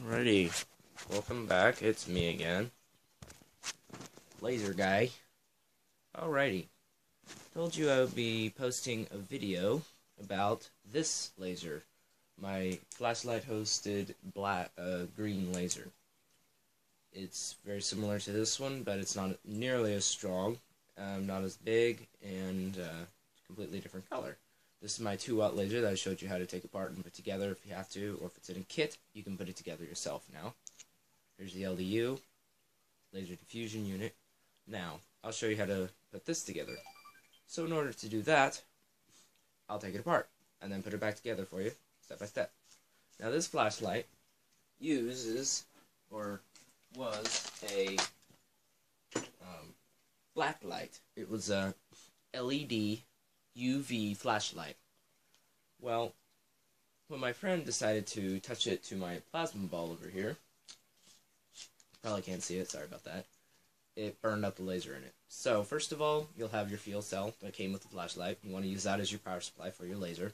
Alrighty, welcome back. It's me again, Laser Guy. Alrighty, told you I would be posting a video about this laser, my flashlight hosted green laser. It's very similar to this one, but it's not nearly as strong, not as big, and completely different color. This is my 2-watt laser that I showed you how to take apart and put together if you have to, or if it's in a kit, you can put it together yourself now. Here's the LDU, laser diffusion unit. Now, I'll show you how to put this together. So in order to do that, I'll take it apart, and then put it back together for you, step by step. Now this flashlight uses, or was, a black light. It was a LED UV flashlight. Well, when my friend decided to touch it to my plasma ball over here, probably can't see it, sorry about that, it burned up the laser in it. So first of all, you'll have your fuel cell that came with the flashlight. You want to use that as your power supply for your laser.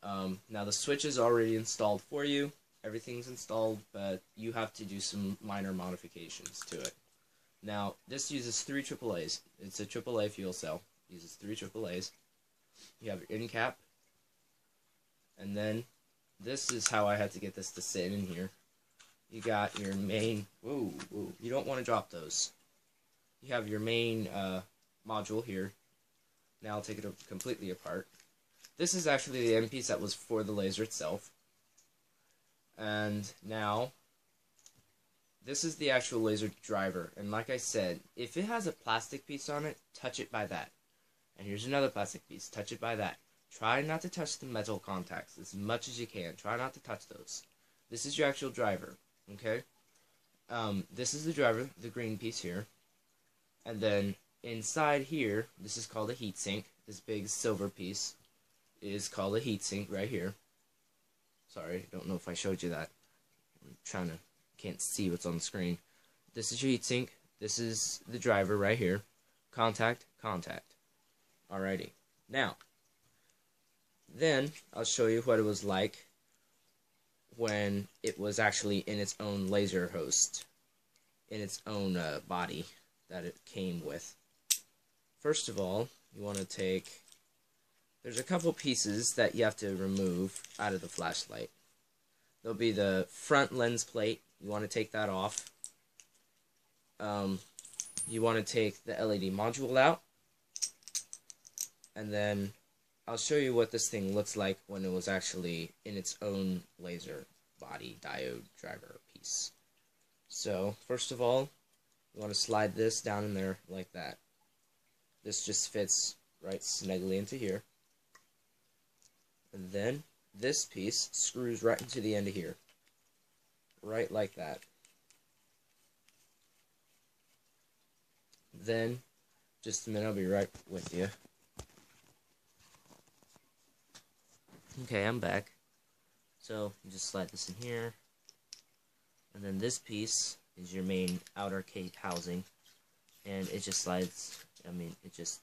Now the switch is already installed for you. Everything's installed, but you have to do some minor modifications to it. Now, this uses 3 AAAs. It's a AAA fuel cell. Uses 3 AAAs. You have your end cap, and then this is how I had to get this to sit in here. You got your main, whoa, you don't want to drop those. You have your main module here. Now I'll take it completely apart. This is actually the end piece that was for the laser itself. And now, this is the actual laser driver. And like I said, if it has a plastic piece on it, touch it by that. And here's another plastic piece. Touch it by that. Try not to touch the metal contacts as much as you can. Try not to touch those. This is your actual driver. Okay? This is the driver, the green piece here. And then inside here, this is called a heatsink. This big silver piece is called a heatsink right here. Sorry, don't know if I showed you that. I'm can't see what's on the screen. This is your heatsink. This is the driver right here. Contact, contact. Alrighty. Now, then I'll show you what it was like when it was actually in its own laser host, in its own body that it came with. First of all, you want to take, there's a couple pieces that you have to remove out of the flashlight. There'll be the front lens plate. You want to take that off. You want to take the LED module out. And then I'll show you what this thing looks like when it was actually in its own laser body diode driver piece. So, first of all, you want to slide this down in there like that. This just fits right snugly into here. And then this piece screws right into the end of here. Right like that. Then, just a minute, I'll be right with you. Okay, I'm back. So, you just slide this in here. And then this piece is your main outer cape housing. And it just slides, it just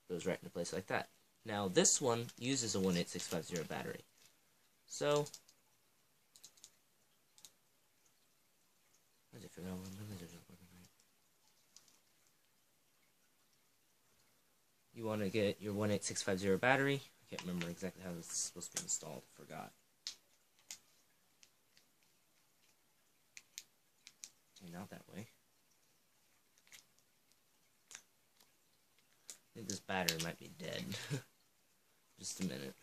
goes right into place like that. Now, this one uses a 18650 battery. So, I figure out when my lasers are working right. You want to get your 18650 battery. I can't remember exactly how it's supposed to be installed. Forgot. Okay, not that way. I think this battery might be dead. Just a minute.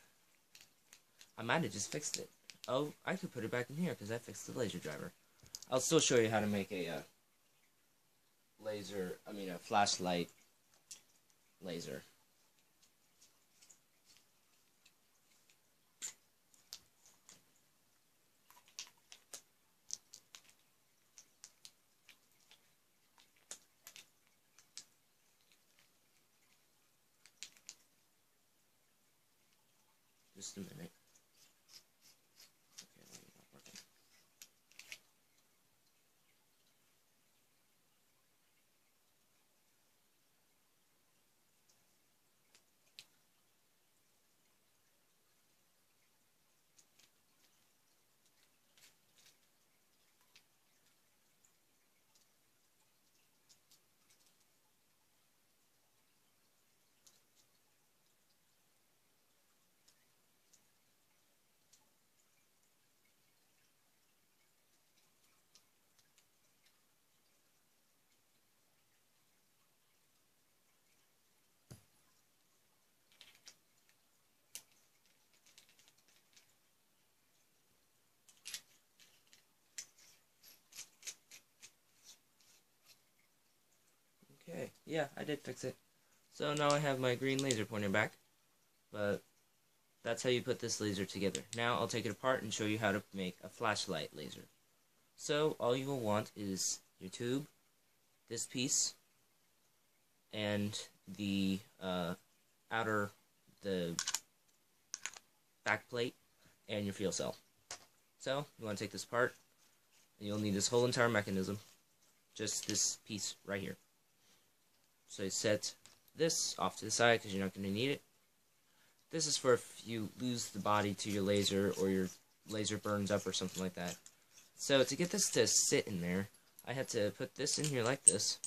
I might have just fixed it. Oh, I could put it back in here because I fixed the laser driver. I'll still show you how to make a a flashlight laser. Just a minute. Okay, not working. Okay, yeah, I did fix it. So now I have my green laser pointer back, but that's how you put this laser together. Now I'll take it apart and show you how to make a flashlight laser. So all you will want is your tube, this piece, and the the back plate, and your fuel cell. So you want to take this apart, and you'll need this whole entire mechanism, just this piece right here. So you set this off to the side because you're not going to need it. This is for if you lose the body to your laser or your laser burns up or something like that. So to get this to sit in there, I had to put this in here like this,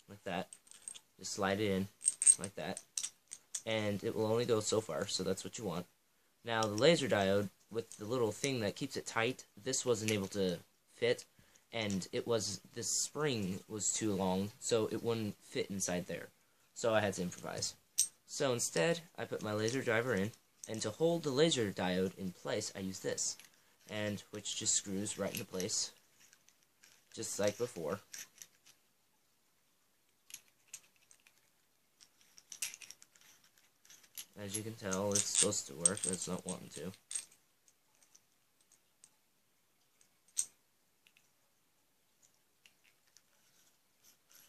like that. Just slide it in like that. And it will only go so far, so that's what you want. Now the laser diode, with the little thing that keeps it tight, this wasn't able to fit, and this spring was too long, so it wouldn't fit inside there. So I had to improvise. So instead, I put my laser driver in, and to hold the laser diode in place, I use this, and which just screws right into place, just like before. As you can tell, it's supposed to work, but it's not wanting to.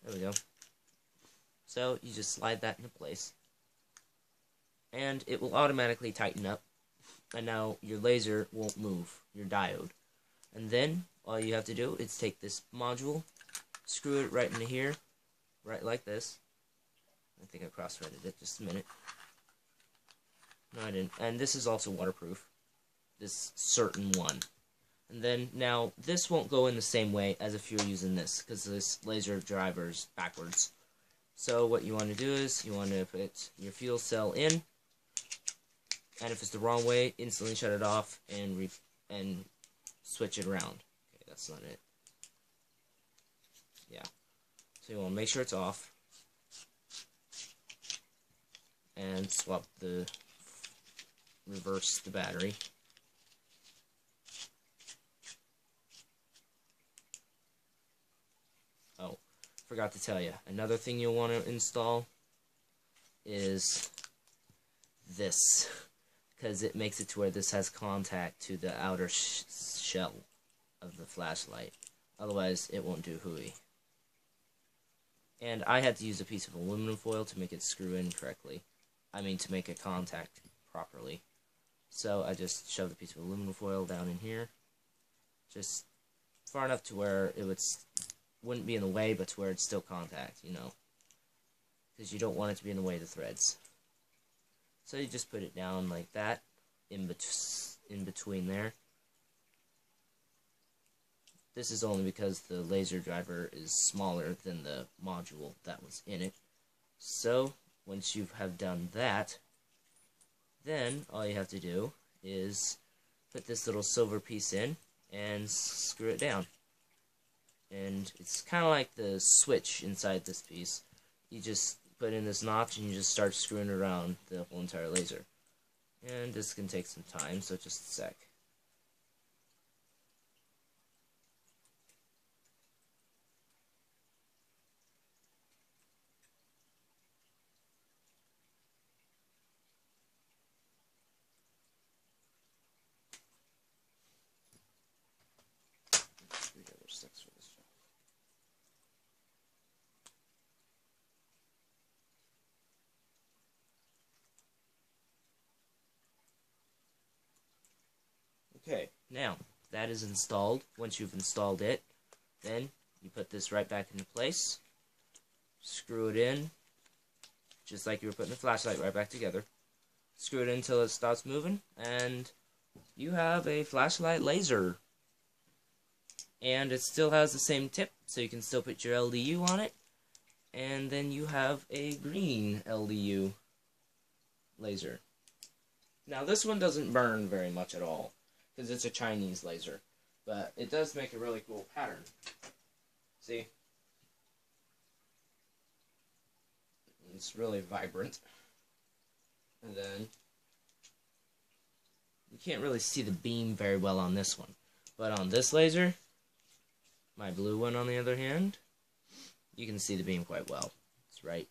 There we go. So you just slide that into place, and it will automatically tighten up, and now your laser won't move, your diode. And then all you have to do is take this module, screw it right into here, right like this. I think I cross-threaded it, just a minute. No, I didn't. And this is also waterproof, this certain one. And then, now, this won't go in the same way as if you're using this, because this laser driver's backwards. So what you want to do is, you want to put your fuel cell in, and if it's the wrong way, instantly shut it off, and switch it around. Okay, that's not it. Yeah. So you want to make sure it's off, and reverse the battery. Oh, forgot to tell you, another thing you'll want to install is this, because it makes it to where this has contact to the outer shell of the flashlight. Otherwise, it won't do hooey. And I had to use a piece of aluminum foil to make it screw in correctly. I mean, to make it contact properly. So I just shoved a piece of aluminum foil down in here, just far enough to where it wouldn't be in the way, but to where it's still contact, you know, because you don't want it to be in the way of the threads. So you just put it down like that, in between there. This is only because the laser driver is smaller than the module that was in it. So once you have done that, then all you have to do is put this little silver piece in and screw it down. And it's kind of like the switch inside this piece. You just put in this notch and you just start screwing around the whole entire laser. And this can take some time, so just a sec. Okay, now that is installed. Once you've installed it, then you put this right back into place, screw it in, just like you were putting the flashlight right back together. Screw it in until it stops moving, and you have a flashlight laser. And it still has the same tip, so you can still put your LDU on it, and then you have a green LDU laser. Now this one doesn't burn very much at all, because it's a Chinese laser, but it does make a really cool pattern. See? It's really vibrant. And then, you can't really see the beam very well on this one, but on this laser, my blue one on the other hand, you can see the beam quite well. It's It's right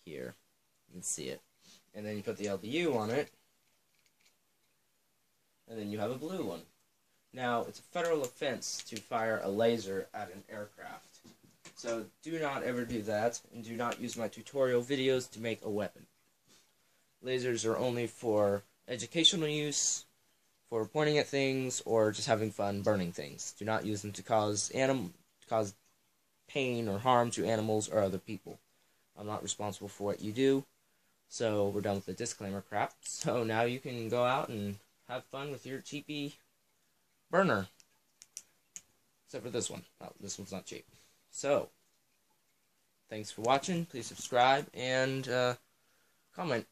here. You can see it. And then you put the LBU on it, and then you have a blue one. Now, it's a federal offense to fire a laser at an aircraft. So do not ever do that, and do not use my tutorial videos to make a weapon. Lasers are only for educational use, for pointing at things, or just having fun burning things. Do not use them to cause pain or harm to animals or other people. I'm not responsible for what you do. So we're done with the disclaimer crap. So now you can go out and have fun with your cheapy burner. Except for this one. Oh, this one's not cheap. So, thanks for watching. Please subscribe and comment.